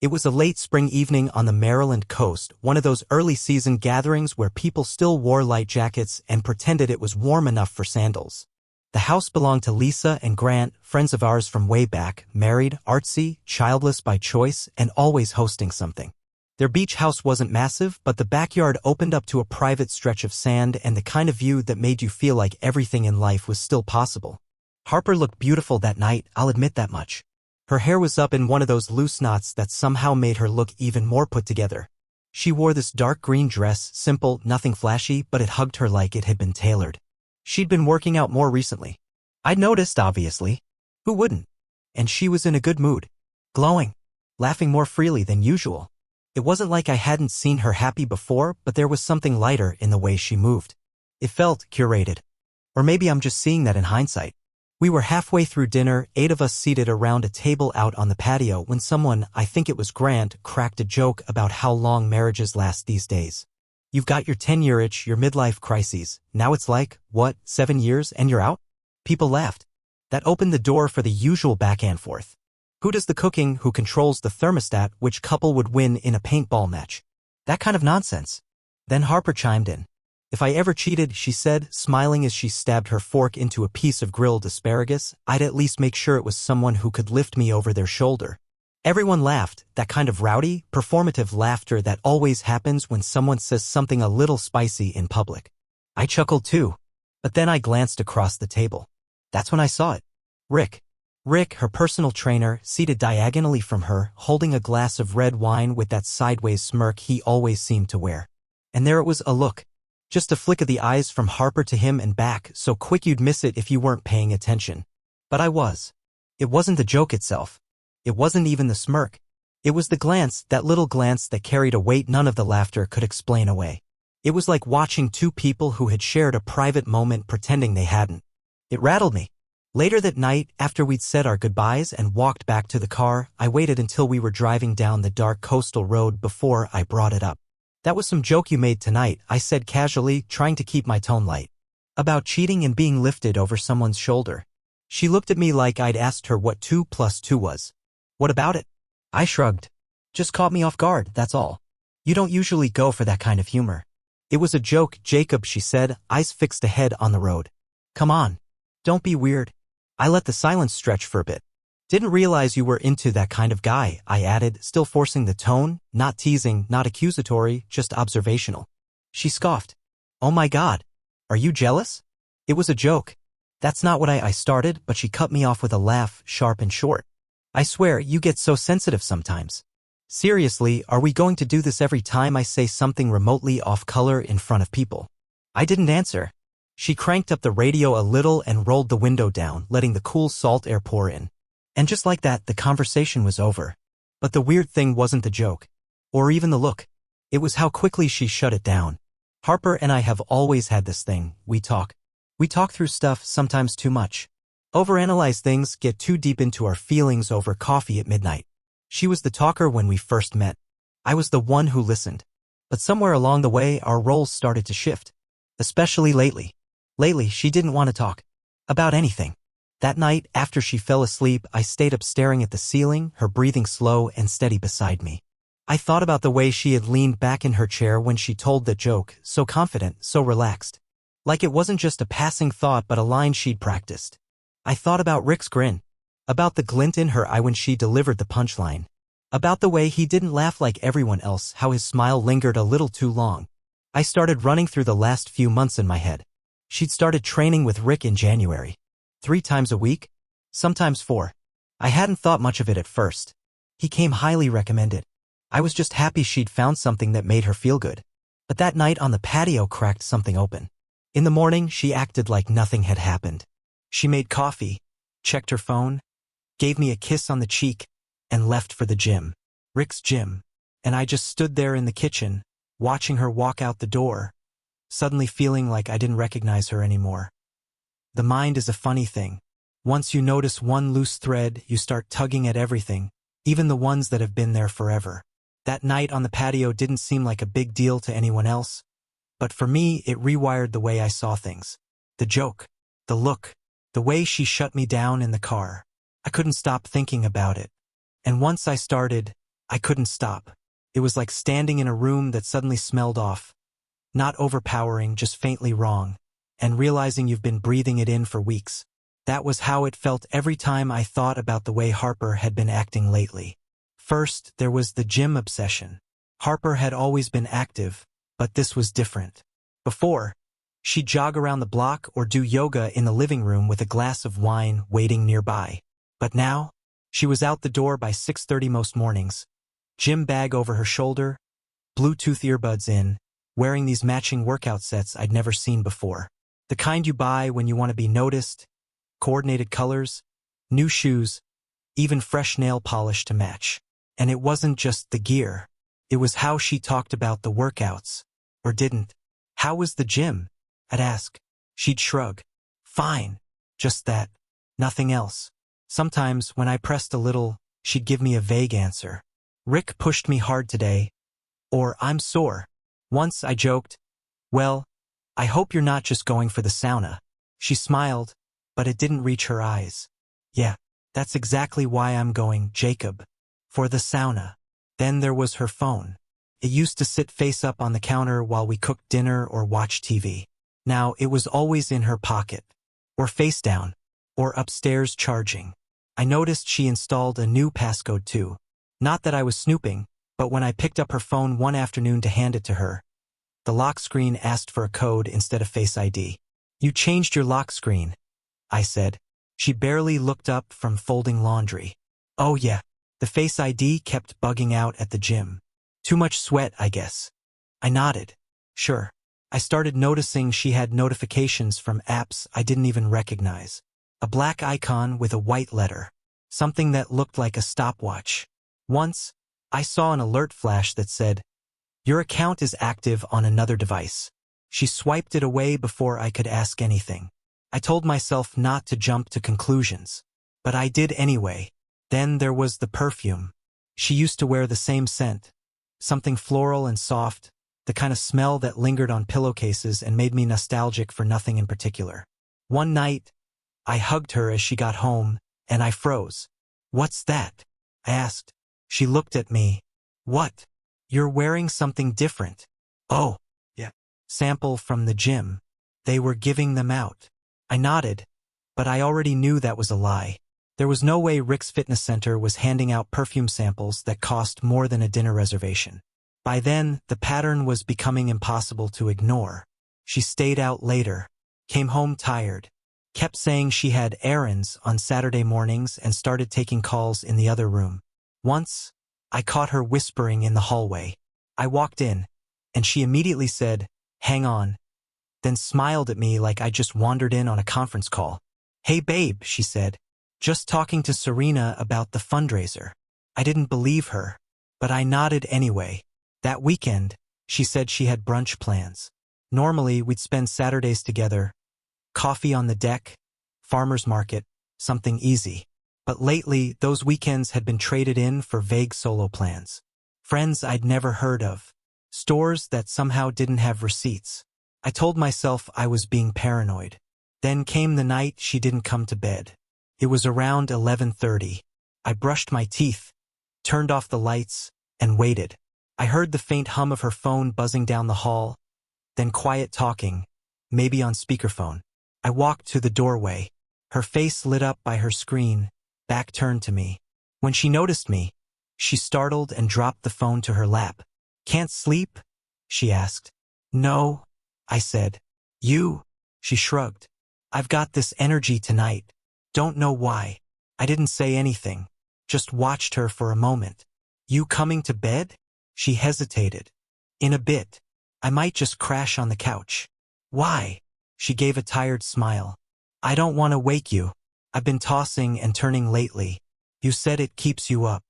It was a late spring evening on the Maryland coast, one of those early season gatherings where people still wore light jackets and pretended it was warm enough for sandals. The house belonged to Lisa and Grant, friends of ours from way back, married, artsy, childless by choice, and always hosting something. Their beach house wasn't massive, but the backyard opened up to a private stretch of sand and the kind of view that made you feel like everything in life was still possible. Harper looked beautiful that night, I'll admit that much. Her hair was up in one of those loose knots that somehow made her look even more put together. She wore this dark green dress, simple, nothing flashy, but it hugged her like it had been tailored. She'd been working out more recently. I'd noticed, obviously. Who wouldn't? And she was in a good mood. Glowing. Laughing more freely than usual. It wasn't like I hadn't seen her happy before, but there was something lighter in the way she moved. It felt curated. Or maybe I'm just seeing that in hindsight. We were halfway through dinner, 8 of us seated around a table out on the patio when someone, I think it was Grant, cracked a joke about how long marriages last these days. You've got your 10-year itch, your midlife crises. Now it's like, what, 7 years and you're out? People laughed. That opened the door for the usual back and forth. Who does the cooking, who controls the thermostat, which couple would win in a paintball match? That kind of nonsense. Then Harper chimed in. If I ever cheated, she said, smiling as she stabbed her fork into a piece of grilled asparagus, I'd at least make sure it was someone who could lift me over their shoulder. Everyone laughed, that kind of rowdy, performative laughter that always happens when someone says something a little spicy in public. I chuckled too. But then I glanced across the table. That's when I saw it. Rick. Rick, her personal trainer, seated diagonally from her, holding a glass of red wine with that sideways smirk he always seemed to wear. And there it was, a look. Just a flick of the eyes from Harper to him and back, so quick you'd miss it if you weren't paying attention. But I was. It wasn't the joke itself. It wasn't even the smirk. It was the glance, that little glance that carried a weight none of the laughter could explain away. It was like watching two people who had shared a private moment pretending they hadn't. It rattled me. Later that night, after we'd said our goodbyes and walked back to the car, I waited until we were driving down the dark coastal road before I brought it up. That was some joke you made tonight, I said casually, trying to keep my tone light. About cheating and being lifted over someone's shoulder. She looked at me like I'd asked her what 2 plus 2 was. What about it? I shrugged. Just caught me off guard, that's all. You don't usually go for that kind of humor. It was a joke, Jacob, she said, eyes fixed ahead on the road. Come on. Don't be weird. I let the silence stretch for a bit. Didn't realize you were into that kind of guy, I added, still forcing the tone, not teasing, not accusatory, just observational. She scoffed. Oh my God. Are you jealous? It was a joke. That's not what I started, but she cut me off with a laugh, sharp and short. I swear, you get so sensitive sometimes. Seriously, are we going to do this every time I say something remotely off color in front of people? I didn't answer. She cranked up the radio a little and rolled the window down, letting the cool salt air pour in. And just like that, the conversation was over. But the weird thing wasn't the joke. Or even the look. It was how quickly she shut it down. Harper and I have always had this thing, we talk. We talk through stuff, sometimes too much. Overanalyze things, get too deep into our feelings over coffee at midnight. She was the talker when we first met. I was the one who listened. But somewhere along the way, our roles started to shift. Especially lately. Lately, she didn't want to talk. About anything. That night, after she fell asleep, I stayed up staring at the ceiling, her breathing slow and steady beside me. I thought about the way she had leaned back in her chair when she told the joke, so confident, so relaxed. Like it wasn't just a passing thought but a line she'd practiced. I thought about Rick's grin. About the glint in her eye when she delivered the punchline. About the way he didn't laugh like everyone else, how his smile lingered a little too long. I started running through the last few months in my head. She'd started training with Rick in January. 3 times a week? Sometimes 4. I hadn't thought much of it at first. He came highly recommended. I was just happy she'd found something that made her feel good. But that night on the patio cracked something open. In the morning, she acted like nothing had happened. She made coffee, checked her phone, gave me a kiss on the cheek, and left for the gym. Rick's gym. And I just stood there in the kitchen, watching her walk out the door, suddenly feeling like I didn't recognize her anymore. The mind is a funny thing. Once you notice one loose thread, you start tugging at everything, even the ones that have been there forever. That night on the patio didn't seem like a big deal to anyone else, but for me, it rewired the way I saw things. The joke, the look, the way she shut me down in the car. I couldn't stop thinking about it. And once I started, I couldn't stop. It was like standing in a room that suddenly smelled off. Not overpowering, just faintly wrong. And realizing you've been breathing it in for weeks. That was how it felt every time I thought about the way Harper had been acting lately. First, there was the gym obsession. Harper had always been active, but this was different. Before, she'd jog around the block or do yoga in the living room with a glass of wine waiting nearby. But now, she was out the door by 6:30 most mornings. Gym bag over her shoulder, Bluetooth earbuds in, wearing these matching workout sets I'd never seen before. The kind you buy when you want to be noticed, coordinated colors, new shoes, even fresh nail polish to match. And it wasn't just the gear. It was how she talked about the workouts. Or didn't. How was the gym? I'd ask. She'd shrug. Fine. Just that. Nothing else. Sometimes, when I pressed a little, she'd give me a vague answer. Rick pushed me hard today. Or I'm sore. Once I joked, well, I hope you're not just going for the sauna. She smiled, but it didn't reach her eyes. Yeah, that's exactly why I'm going, Jacob. For the sauna. Then there was her phone. It used to sit face up on the counter while we cooked dinner or watched TV. Now it was always in her pocket. Or face down. Or upstairs charging. I noticed she installed a new passcode too. Not that I was snooping, but when I picked up her phone one afternoon to hand it to her, the lock screen asked for a code instead of Face ID. You changed your lock screen, I said. She barely looked up from folding laundry. Oh yeah, the Face ID kept bugging out at the gym. Too much sweat, I guess. I nodded. Sure. I started noticing she had notifications from apps I didn't even recognize. A black icon with a white letter. Something that looked like a stopwatch. Once, I saw an alert flash that said, your account is active on another device. She swiped it away before I could ask anything. I told myself not to jump to conclusions. But I did anyway. Then there was the perfume. She used to wear the same scent. Something floral and soft, the kind of smell that lingered on pillowcases and made me nostalgic for nothing in particular. One night, I hugged her as she got home, and I froze. What's that? I asked. She looked at me. What? You're wearing something different. Oh, yeah. Sample from the gym. They were giving them out. I nodded, but I already knew that was a lie. There was no way Rick's Fitness Center was handing out perfume samples that cost more than a dinner reservation. By then, the pattern was becoming impossible to ignore. She stayed out later, came home tired, kept saying she had errands on Saturday mornings and started taking calls in the other room. Once, I caught her whispering in the hallway. I walked in, and she immediately said, hang on, then smiled at me like I just wandered in on a conference call. Hey babe, she said, just talking to Serena about the fundraiser. I didn't believe her, but I nodded anyway. That weekend, she said she had brunch plans. Normally, we'd spend Saturdays together. Coffee on the deck, farmer's market, something easy. But lately, those weekends had been traded in for vague solo plans. Friends I'd never heard of. Stores that somehow didn't have receipts. I told myself I was being paranoid. Then came the night she didn't come to bed. It was around 11:30. I brushed my teeth, turned off the lights, and waited. I heard the faint hum of her phone buzzing down the hall, then quiet talking, maybe on speakerphone. I walked to the doorway, her face lit up by her screen, back turned to me. When she noticed me, she startled and dropped the phone to her lap. Can't sleep? She asked. No, I said. You? She shrugged. I've got this energy tonight. Don't know why. I didn't say anything, just watched her for a moment. You coming to bed? She hesitated. In a bit. I might just crash on the couch. Why? She gave a tired smile. I don't want to wake you. I've been tossing and turning lately. You said it keeps you up.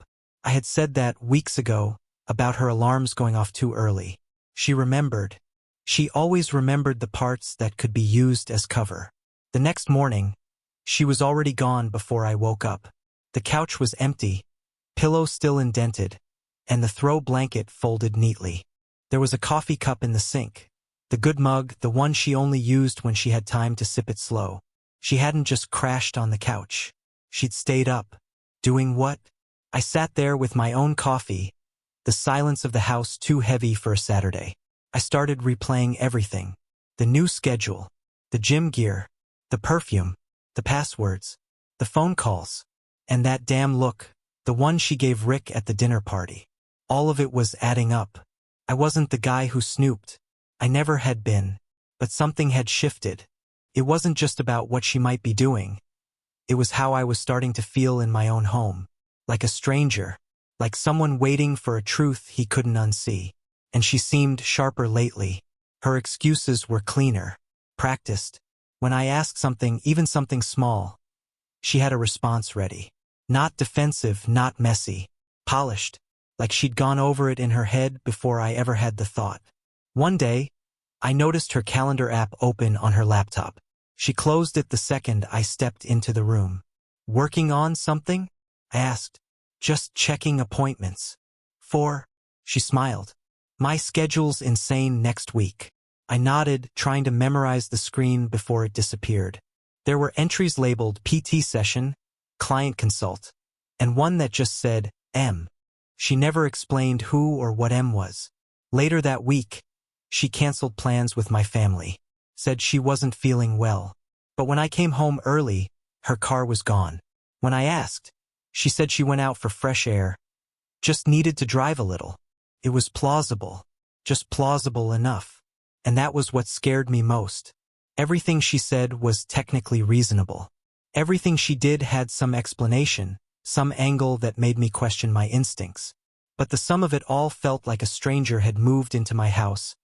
I had said that weeks ago, about her alarms going off too early. She remembered. She always remembered the parts that could be used as cover. The next morning, she was already gone before I woke up. The couch was empty, pillow still indented, and the throw blanket folded neatly. There was a coffee cup in the sink, the good mug, the one she only used when she had time to sip it slow. She hadn't just crashed on the couch. She'd stayed up. Doing what? I sat there with my own coffee, the silence of the house too heavy for a Saturday. I started replaying everything. The new schedule, the gym gear, the perfume, the passwords, the phone calls, and that damn look, the one she gave Rick at the dinner party. All of it was adding up. I wasn't the guy who snooped. I never had been. But something had shifted. It wasn't just about what she might be doing. It was how I was starting to feel in my own home. Like a stranger. Like someone waiting for a truth he couldn't unsee. And she seemed sharper lately. Her excuses were cleaner. Practiced. When I asked something, even something small, she had a response ready. Not defensive, not messy. Polished. Like she'd gone over it in her head before I ever had the thought. One day, I noticed her calendar app open on her laptop. She closed it the second I stepped into the room. Working on something? I asked. Just checking appointments. For? She smiled. My schedule's insane next week. I nodded, trying to memorize the screen before it disappeared. There were entries labeled PT session, client consult, and one that just said M. She never explained who or what M was. Later that week, she canceled plans with my family. Said she wasn't feeling well. But when I came home early, her car was gone. When I asked, she said she went out for fresh air. Just needed to drive a little. It was plausible. Just plausible enough. And that was what scared me most. Everything she said was technically reasonable. Everything she did had some explanation, some angle that made me question my instincts. But the sum of it all felt like a stranger had moved into my house,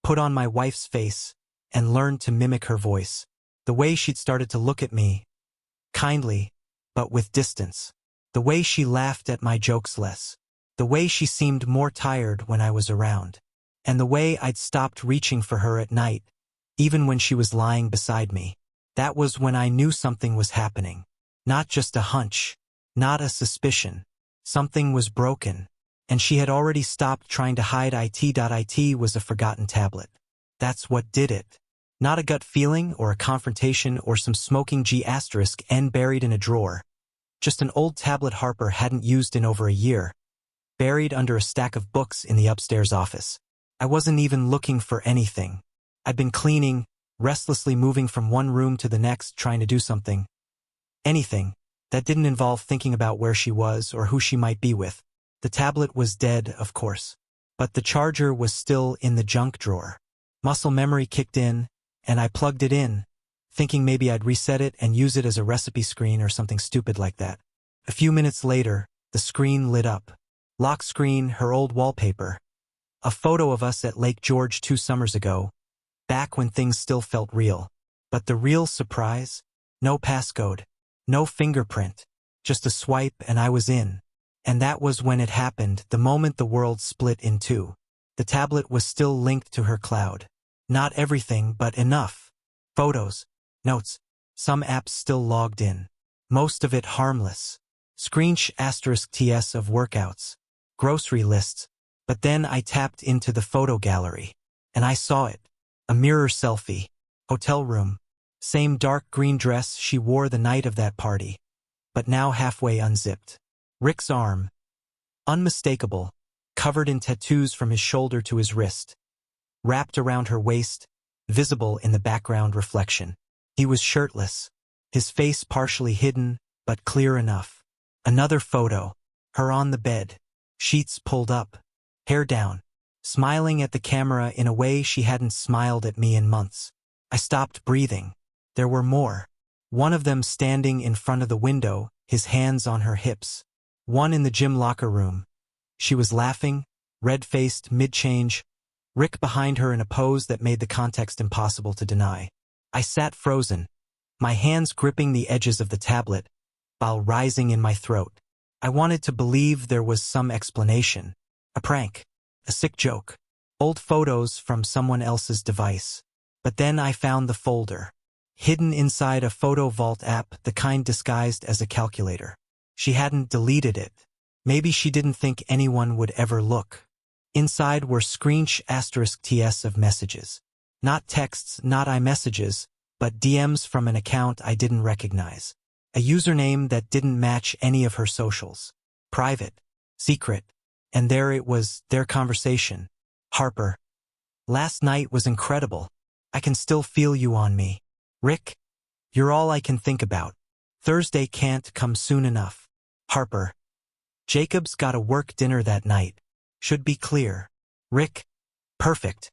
put on my wife's face, and learned to mimic her voice. The way she'd started to look at me, kindly, but with distance. The way she laughed at my jokes less. The way she seemed more tired when I was around. And the way I'd stopped reaching for her at night, even when she was lying beside me. That was when I knew something was happening. Not just a hunch. Not a suspicion. Something was broken. And she had already stopped trying to hide it. It was a forgotten tablet. That's what did it. Not a gut feeling or a confrontation or some smoking G*N buried in a drawer. Just an old tablet Harper hadn't used in over a year, buried under a stack of books in the upstairs office. I wasn't even looking for anything. I'd been cleaning, restlessly moving from one room to the next trying to do something. Anything that didn't involve thinking about where she was or who she might be with. The tablet was dead, of course. But the charger was still in the junk drawer. Muscle memory kicked in, and I plugged it in, thinking maybe I'd reset it and use it as a recipe screen or something stupid like that. A few minutes later, the screen lit up. Lock screen, her old wallpaper. A photo of us at Lake George 2 summers ago, back when things still felt real. But the real surprise? No passcode. No fingerprint. Just a swipe and I was in. And that was when it happened, the moment the world split in two. The tablet was still linked to her cloud. Not everything, but enough. Photos, notes, some apps still logged in. Most of it harmless. **TS of workouts. Grocery lists. But then I tapped into the photo gallery. And I saw it. A mirror selfie. Hotel room. Same dark green dress she wore the night of that party. But now halfway unzipped. Rick's arm. Unmistakable. Covered in tattoos from his shoulder to his wrist. Wrapped around her waist. Visible in the background reflection. He was shirtless. His face partially hidden, but clear enough. Another photo. Her on the bed. Sheets pulled up. Hair down. Smiling at the camera in a way she hadn't smiled at me in months. I stopped breathing. There were more. One of them standing in front of the window, his hands on her hips. One in the gym locker room. She was laughing, red-faced, mid-change. Rick behind her in a pose that made the context impossible to deny. I sat frozen, my hands gripping the edges of the tablet, while rising in my throat. I wanted to believe there was some explanation. A prank. A sick joke. Old photos from someone else's device. But then I found the folder. Hidden inside a photo vault app, the kind disguised as a calculator. She hadn't deleted it. Maybe she didn't think anyone would ever look. Inside were **TS of messages. Not texts, not iMessages, but DMs from an account I didn't recognize. A username that didn't match any of her socials. private, secret, and there it was, their conversation. Harper. Last night was incredible. I can still feel you on me. Rick. You're all I can think about. Thursday can't come soon enough. Harper. Jacob's got a work dinner that night. Should be clear. Rick. Perfect.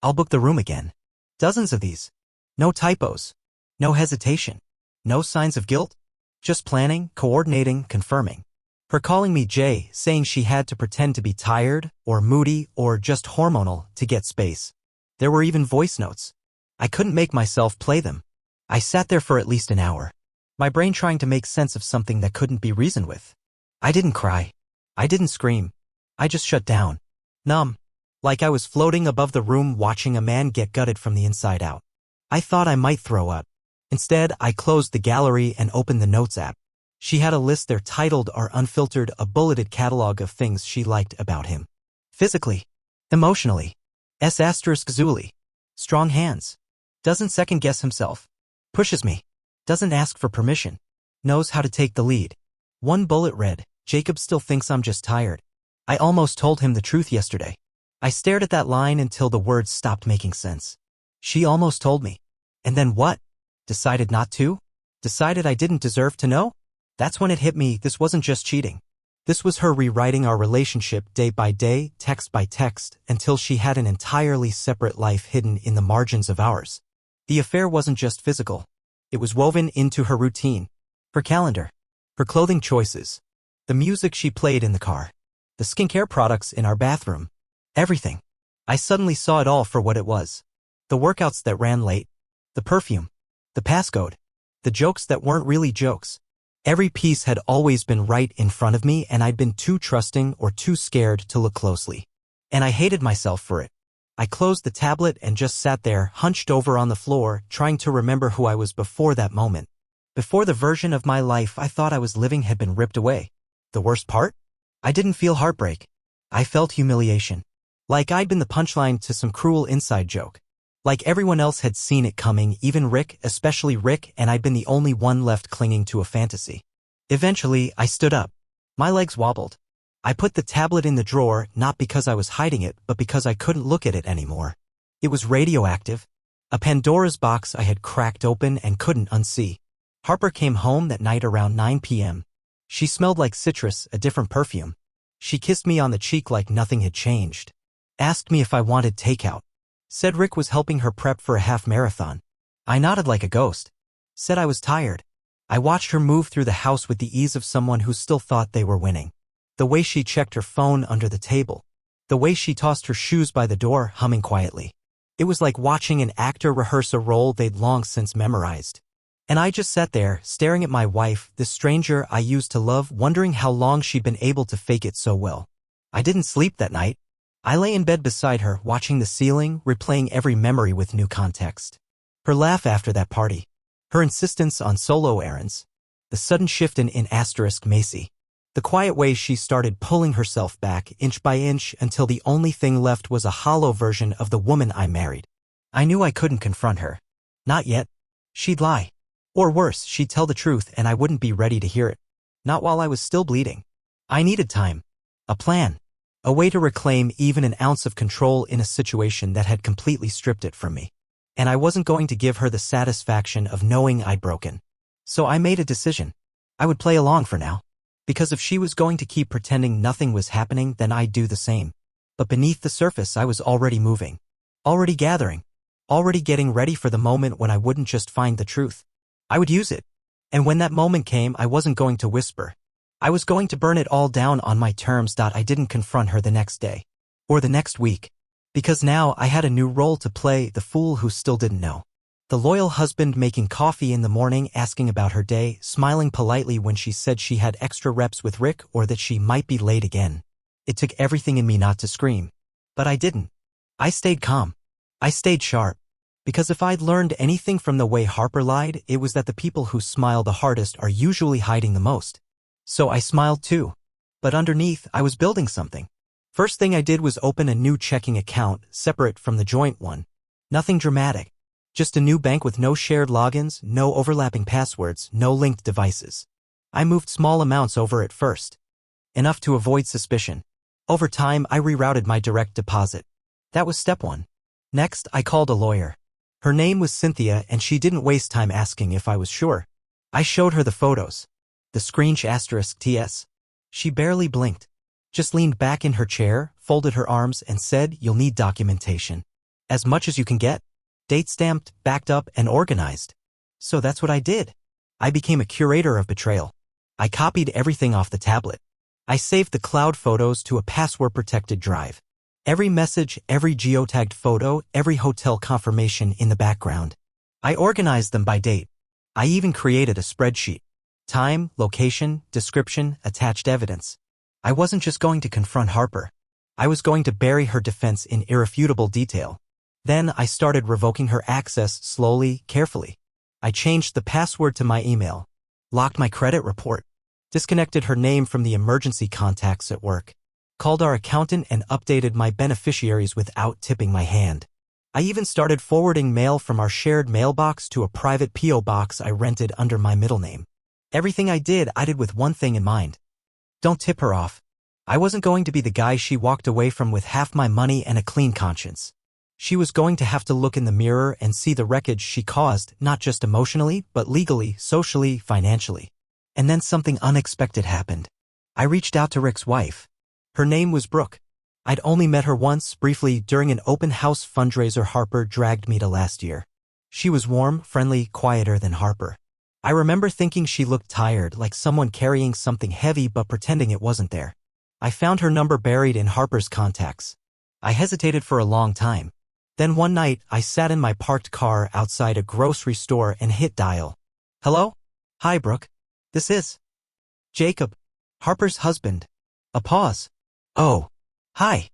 I'll book the room again. Dozens of these. No typos. No hesitation. No signs of guilt. Just planning, coordinating, confirming. Her calling me Jay, saying she had to pretend to be tired, or moody, or just hormonal, to get space. There were even voice notes. I couldn't make myself play them. I sat there for at least an hour. My brain trying to make sense of something that couldn't be reasoned with. I didn't cry. I didn't scream. I just shut down. Numb. Like I was floating above the room watching a man get gutted from the inside out. I thought I might throw up. Instead, I closed the gallery and opened the Notes app. She had a list there titled or unfiltered, a bulleted catalog of things she liked about him. Physically. Emotionally. *Zuli. Strong hands. Doesn't second guess himself. Pushes me. Doesn't ask for permission. Knows how to take the lead. One bullet read, Jacob still thinks I'm just tired. I almost told him the truth yesterday. I stared at that line until the words stopped making sense. She almost told me. And then what? Decided not to? Decided I didn't deserve to know? That's when it hit me, this wasn't just cheating. This was her rewriting our relationship day by day, text by text, until she had an entirely separate life hidden in the margins of ours. The affair wasn't just physical. It was woven into her routine, her calendar, her clothing choices, the music she played in the car, the skincare products in our bathroom. Everything. I suddenly saw it all for what it was. The workouts that ran late. The perfume. The passcode. The jokes that weren't really jokes. Every piece had always been right in front of me and I'd been too trusting or too scared to look closely. And I hated myself for it. I closed the tablet and just sat there, hunched over on the floor, trying to remember who I was before that moment. Before the version of my life I thought I was living had been ripped away. The worst part? I didn't feel heartbreak. I felt humiliation. Like I'd been the punchline to some cruel inside joke. Like everyone else had seen it coming, even Rick, especially Rick, and I'd been the only one left clinging to a fantasy. Eventually, I stood up. My legs wobbled. I put the tablet in the drawer, not because I was hiding it, but because I couldn't look at it anymore. It was radioactive. A Pandora's box I had cracked open and couldn't unsee. Harper came home that night around 9 p.m. She smelled like citrus, a different perfume. She kissed me on the cheek like nothing had changed. Asked me if I wanted takeout. Said Rick was helping her prep for a half marathon. I nodded like a ghost. Said I was tired. I watched her move through the house with the ease of someone who still thought they were winning. The way she checked her phone under the table. The way she tossed her shoes by the door, humming quietly. It was like watching an actor rehearse a role they'd long since memorized. And I just sat there, staring at my wife, this stranger I used to love, wondering how long she'd been able to fake it so well. I didn't sleep that night. I lay in bed beside her, watching the ceiling, replaying every memory with new context. Her laugh after that party. Her insistence on solo errands. The sudden shift in Macy. The quiet way she started pulling herself back, inch by inch, until the only thing left was a hollow version of the woman I married. I knew I couldn't confront her. Not yet. She'd lie. Or worse, she'd tell the truth and I wouldn't be ready to hear it. Not while I was still bleeding. I needed time. A plan. A way to reclaim even an ounce of control in a situation that had completely stripped it from me. And I wasn't going to give her the satisfaction of knowing I'd broken. So I made a decision. I would play along for now. Because if she was going to keep pretending nothing was happening, then I'd do the same. But beneath the surface I was already moving. Already gathering. Already getting ready for the moment when I wouldn't just find the truth. I would use it. And when that moment came, I wasn't going to whisper. I was going to burn it all down on my terms. I didn't confront her the next day. Or the next week. Because now I had a new role to play, the fool who still didn't know. The loyal husband making coffee in the morning, asking about her day, smiling politely when she said she had extra reps with Rick or that she might be late again. It took everything in me not to scream. But I didn't. I stayed calm. I stayed sharp. Because if I'd learned anything from the way Harper lied, it was that the people who smile the hardest are usually hiding the most. So I smiled too. But underneath, I was building something. First thing I did was open a new checking account, separate from the joint one. Nothing dramatic. Just a new bank with no shared logins, no overlapping passwords, no linked devices. I moved small amounts over at first. enough to avoid suspicion. Over time, I rerouted my direct deposit. That was step one. Next, I called a lawyer. Her name was Cynthia, and she didn't waste time asking if I was sure. I showed her the photos. The screenshot asterisk TS. She barely blinked. Just leaned back in her chair, folded her arms, and said, "You'll need documentation. As much as you can get. Date stamped, backed up, and organized." So that's what I did. I became a curator of betrayal. I copied everything off the tablet. I saved the cloud photos to a password-protected drive. Every message, every geotagged photo, every hotel confirmation in the background. I organized them by date. I even created a spreadsheet. Time, location, description, attached evidence. I wasn't just going to confront Harper. I was going to bury her defense in irrefutable detail. Then I started revoking her access slowly, carefully. I changed the password to my email, locked my credit report, disconnected her name from the emergency contacts at work, called our accountant, and updated my beneficiaries without tipping my hand. I even started forwarding mail from our shared mailbox to a private P.O. box I rented under my middle name. Everything I did with one thing in mind. Don't tip her off. I wasn't going to be the guy she walked away from with half my money and a clean conscience. She was going to have to look in the mirror and see the wreckage she caused, not just emotionally, but legally, socially, financially. And then something unexpected happened. I reached out to Rick's wife. Her name was Brooke. I'd only met her once, briefly, during an open house fundraiser Harper dragged me to last year. She was warm, friendly, quieter than Harper. I remember thinking she looked tired, like someone carrying something heavy but pretending it wasn't there. I found her number buried in Harper's contacts. I hesitated for a long time. Then one night, I sat in my parked car outside a grocery store and hit dial. "Hello? Hi, Brooke. This is Jacob, Harper's husband." A pause. "Oh. Hi.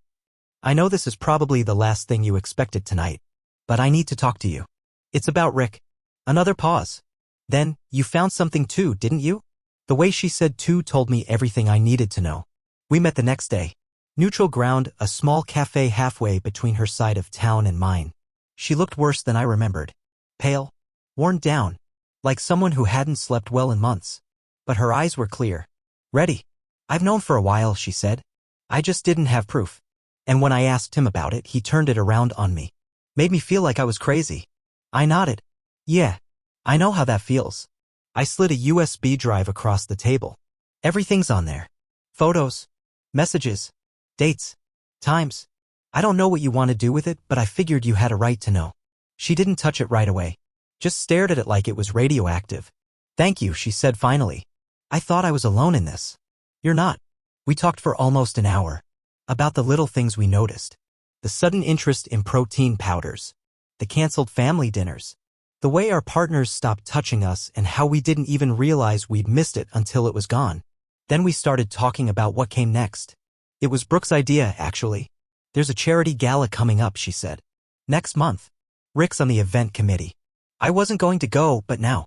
I know this is probably the last thing you expected tonight, but I need to talk to you. It's about Rick." Another pause. "Then, you found something too, didn't you?" The way she said "too" told me everything I needed to know. We met the next day. Neutral ground, a small cafe halfway between her side of town and mine. She looked worse than I remembered. Pale, worn down, like someone who hadn't slept well in months. But her eyes were clear. "Ready. I've known for a while," she said. "I just didn't have proof." And when I asked him about it, he turned it around on me. Made me feel like I was crazy. I nodded. "Yeah, I know how that feels." I slid a USB drive across the table. Everything's on there. Photos, messages, dates, times. I don't know what you want to do with it, but I figured you had a right to know. She didn't touch it right away. Just stared at it like it was radioactive. "Thank you," she said finally. "I thought I was alone in this." "You're not." We talked for almost an hour. About the little things we noticed. The sudden interest in protein powders. The canceled family dinners. The way our partners stopped touching us and how we didn't even realize we'd missed it until it was gone. Then we started talking about what came next. It was Brooke's idea, actually. "There's a charity gala coming up," she said. "Next month. Rick's on the event committee." I wasn't going to go, but now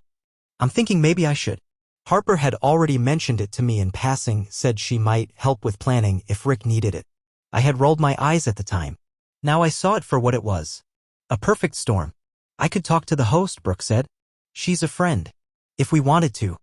I'm thinking maybe I should. Harper had already mentioned it to me in passing, said she might help with planning if Rick needed it. I had rolled my eyes at the time. Now I saw it for what it was. A perfect storm. "I could talk to the host," Brooke said. "She's a friend. If we wanted to.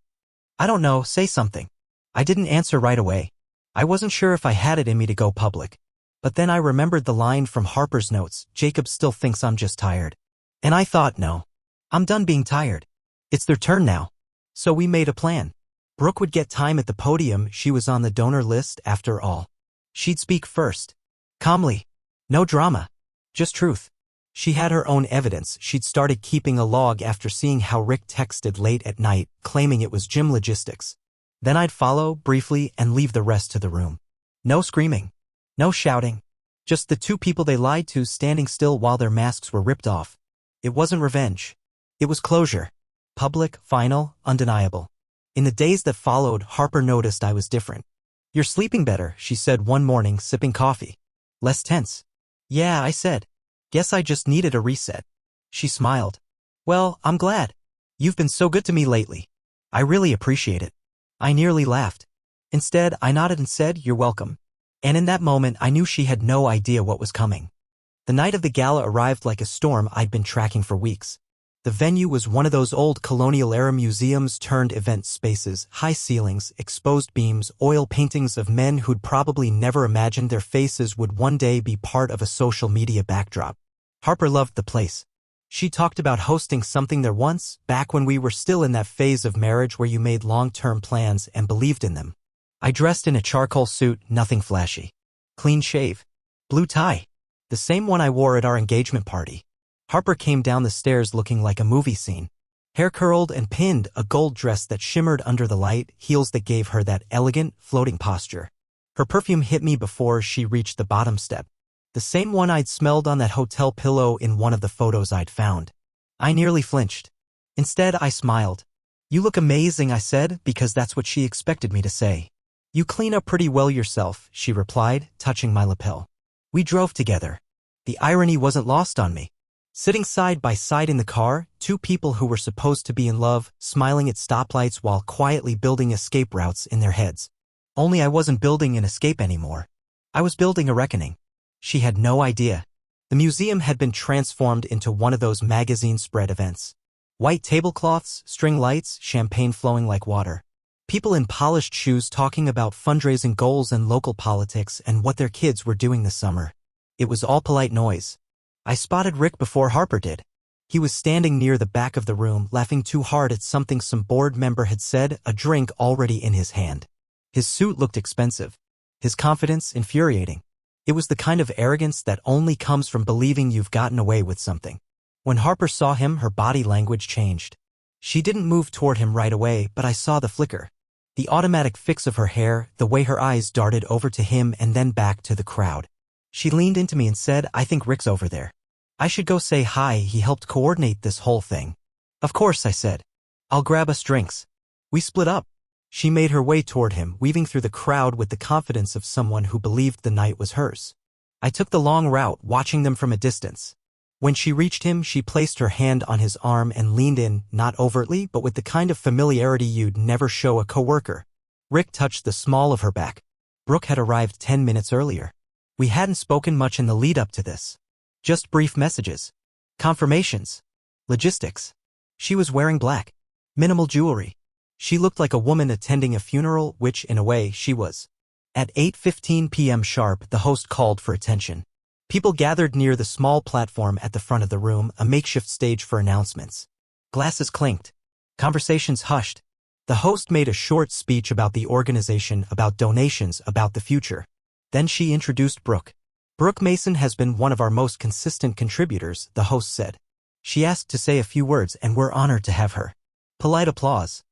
I don't know, say something." I didn't answer right away. I wasn't sure if I had it in me to go public. But then I remembered the line from Harper's notes, "Jacob still thinks I'm just tired." And I thought, no. I'm done being tired. It's their turn now. So we made a plan. Brooke would get time at the podium. She was on the donor list after all. She'd speak first. Calmly. No drama. Just truth. She had her own evidence. She'd started keeping a log after seeing how Rick texted late at night, claiming it was gym logistics. Then I'd follow, briefly, and leave the rest to the room. No screaming. No shouting. Just the two people they lied to standing still while their masks were ripped off. It wasn't revenge. It was closure. Public, final, undeniable. In the days that followed, Harper noticed I was different. "You're sleeping better," she said one morning, sipping coffee. "Less tense." "Yeah," I said. "Guess I just needed a reset." She smiled. "Well, I'm glad. You've been so good to me lately. I really appreciate it." I nearly laughed. Instead, I nodded and said, "You're welcome." And in that moment, I knew she had no idea what was coming. The night of the gala arrived like a storm I'd been tracking for weeks. The venue was one of those old colonial-era museums turned event spaces, high ceilings, exposed beams, oil paintings of men who'd probably never imagined their faces would one day be part of a social media backdrop. Harper loved the place. She talked about hosting something there once, back when we were still in that phase of marriage where you made long-term plans and believed in them. I dressed in a charcoal suit, nothing flashy. Clean shave. Blue tie. The same one I wore at our engagement party. Harper came down the stairs looking like a movie scene. Hair curled and pinned, a gold dress that shimmered under the light, heels that gave her that elegant, floating posture. Her perfume hit me before she reached the bottom step. The same one I'd smelled on that hotel pillow in one of the photos I'd found. I nearly flinched. Instead, I smiled. "You look amazing," I said, because that's what she expected me to say. "You clean up pretty well yourself," she replied, touching my lapel. We drove together. The irony wasn't lost on me. Sitting side by side in the car, two people who were supposed to be in love, smiling at stoplights while quietly building escape routes in their heads. Only I wasn't building an escape anymore. I was building a reckoning. She had no idea. The museum had been transformed into one of those magazine spread events. White tablecloths, string lights, champagne flowing like water. People in polished shoes talking about fundraising goals and local politics and what their kids were doing this summer. It was all polite noise. I spotted Rick before Harper did. He was standing near the back of the room, laughing too hard at something some board member had said, a drink already in his hand. His suit looked expensive. His confidence infuriating. It was the kind of arrogance that only comes from believing you've gotten away with something. When Harper saw him, her body language changed. She didn't move toward him right away, but I saw the flicker. The automatic fix of her hair, the way her eyes darted over to him and then back to the crowd. She leaned into me and said, "I think Rick's over there. I should go say hi, he helped coordinate this whole thing." "Of course," I said. "I'll grab us drinks." We split up. She made her way toward him, weaving through the crowd with the confidence of someone who believed the night was hers. I took the long route, watching them from a distance. When she reached him, she placed her hand on his arm and leaned in, not overtly, but with the kind of familiarity you'd never show a coworker. Rick touched the small of her back. Brooke had arrived 10 minutes earlier. We hadn't spoken much in the lead-up to this. Just brief messages. Confirmations. Logistics. She was wearing black. Minimal jewelry. She looked like a woman attending a funeral, which, in a way, she was. At 8:15 p.m. sharp, the host called for attention. People gathered near the small platform at the front of the room, a makeshift stage for announcements. Glasses clinked. Conversations hushed. The host made a short speech about the organization, about donations, about the future. Then she introduced Brooke. "Brooke Mason has been one of our most consistent contributors," the host said. "She asked to say a few words and we're honored to have her." Polite applause.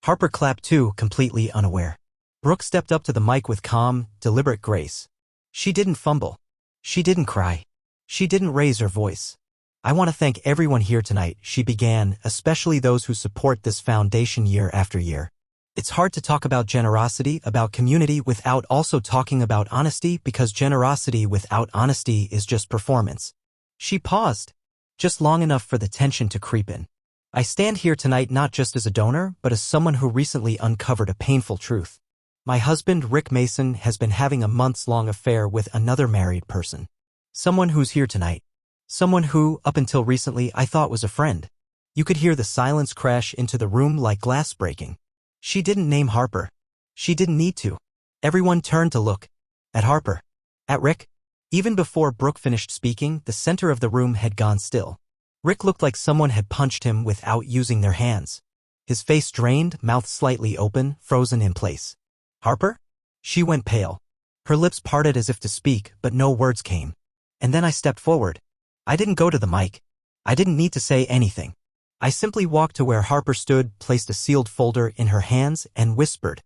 Harper clapped too, completely unaware. Brooke stepped up to the mic with calm, deliberate grace. She didn't fumble. She didn't cry. She didn't raise her voice. "I want to thank everyone here tonight," she began, "especially those who support this foundation year after year. It's hard to talk about generosity, about community, without also talking about honesty, because generosity without honesty is just performance." She paused, just long enough for the tension to creep in. "I stand here tonight not just as a donor, but as someone who recently uncovered a painful truth. My husband, Rick Mason, has been having a months-long affair with another married person. Someone who's here tonight. Someone who, up until recently, I thought was a friend." You could hear the silence crash into the room like glass breaking. She didn't name Harper. She didn't need to. Everyone turned to look. At Harper. At Rick. Even before Brooke finished speaking, the center of the room had gone still. Rick looked like someone had punched him without using their hands. His face drained, mouth slightly open, frozen in place. "Harper?" She went pale. Her lips parted as if to speak, but no words came. And then I stepped forward. I didn't go to the mic. I didn't need to say anything. I simply walked to where Harper stood, placed a sealed folder in her hands, and whispered,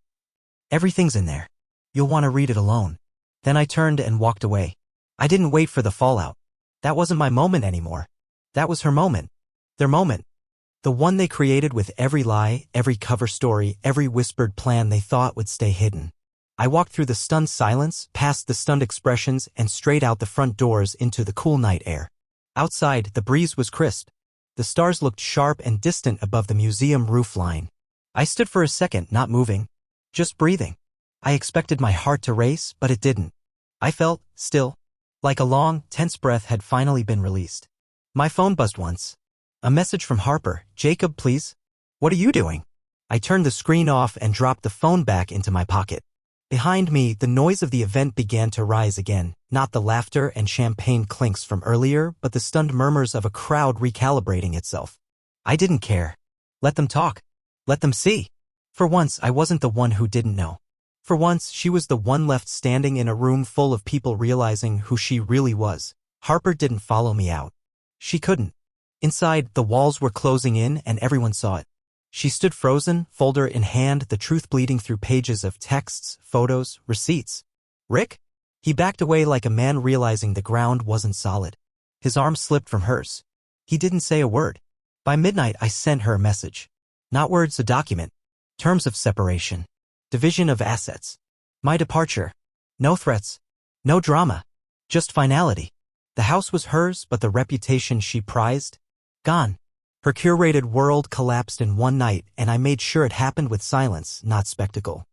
"Everything's in there. You'll want to read it alone." Then I turned and walked away. I didn't wait for the fallout. That wasn't my moment anymore. That was her moment. Their moment. The one they created with every lie, every cover story, every whispered plan they thought would stay hidden. I walked through the stunned silence, past the stunned expressions, and straight out the front doors into the cool night air. Outside, the breeze was crisp. The stars looked sharp and distant above the museum roof line. I stood for a second, not moving, just breathing. I expected my heart to race, but it didn't. I felt still, like a long, tense breath had finally been released. My phone buzzed once. A message from Harper. Jacob, please. What are you doing? I turned the screen off and dropped the phone back into my pocket. Behind me, the noise of the event began to rise again, not the laughter and champagne clinks from earlier, but the stunned murmurs of a crowd recalibrating itself. I didn't care. Let them talk. Let them see. For once, I wasn't the one who didn't know. For once, she was the one left standing in a room full of people realizing who she really was. Harper didn't follow me out. She couldn't. Inside, the walls were closing in and everyone saw it. She stood frozen, folder in hand, the truth bleeding through pages of texts, photos, receipts. Rick? He backed away like a man realizing the ground wasn't solid. His arm slipped from hers. He didn't say a word. By midnight, I sent her a message. Not words, a document. Terms of separation. Division of assets. My departure. No threats. No drama. Just finality. The house was hers, but the reputation she prized? Gone. Her curated world collapsed in one night, and I made sure it happened with silence, not spectacle.